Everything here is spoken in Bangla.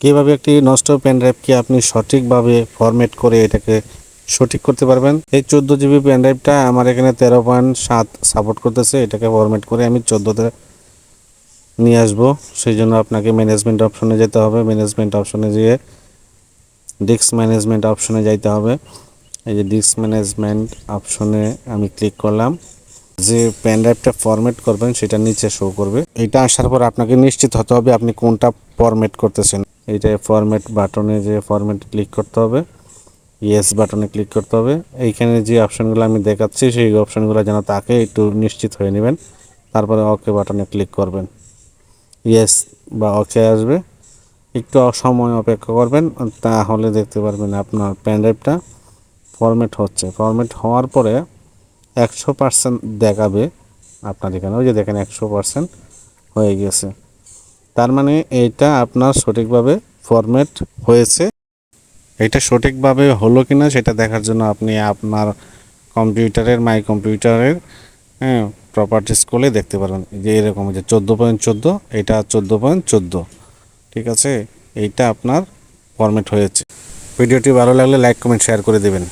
কীভাবে একটি নষ্ট পেন ড্রাইভকে আপনি সঠিকভাবে ফরম্যাট করে এটাকে সঠিক করতে পারবেন। এই 14 GB পেন ড্রাইভটা আমার এখানে 13.7 সাপোর্ট করতেছে। এটাকে ফরম্যাট করে আমি 14তে নিয়ে আসবো। সেই জন্য আপনাকে ম্যানেজমেন্ট অপশনে যেতে হবে। ম্যানেজমেন্ট অপশনে যেয়ে ডিস্ক ম্যানেজমেন্ট অপশনে যাইতে হবে। এই যে ডিস্ক ম্যানেজমেন্ট অপশনে আমি ক্লিক করলাম। যে পেন ড্রাইভটা ফরম্যাট করবেন সেটা নিচে শো করবে। এটা আসার পর আপনাকে নিশ্চিত হতে হবে আপনি কোনটা ফরম্যাট করতেছেন। এইটা ফরম্যাট বাটনে যে ফরম্যাট ক্লিক করতে হবে, ইয়েস বাটনে ক্লিক করতে হবে। এইখানে যে অপশনগুলো আমি দেখাচ্ছি সেই অপশনগুলো যেন তাকে একটু নিশ্চিত হয়ে নেবেন। তারপরে ওকে বাটনে ক্লিক করবেন। ইয়েস বা ওকে আসবে, একটু সময় অপেক্ষা করবেন, তাহলে দেখতে পারবেন আপনার পেন ড্রাইভটা ফরম্যাট হচ্ছে। ফরম্যাট হওয়ার পরে 100% দেখাবে আপনার এখানে। ওই যে দেখেন 100% হয়ে গেছে। তার মানে এইটা আপনার সঠিকভাবে ফরম্যাট হয়েছে। এটা সঠিকভাবে হলো কিনা সেটা দেখার জন্য আপনি আপনার কম্পিউটারের মাই কম্পিউটারের প্রপার্টিস করলে দেখতে পারবেন যে এরকম যে 14.14, এটা 14.14। ঠিক আছে, এইটা আপনার ফরম্যাট হয়েছে। ভিডিওটি ভালো লাগলে লাইক কমেন্ট শেয়ার করে দেবেন।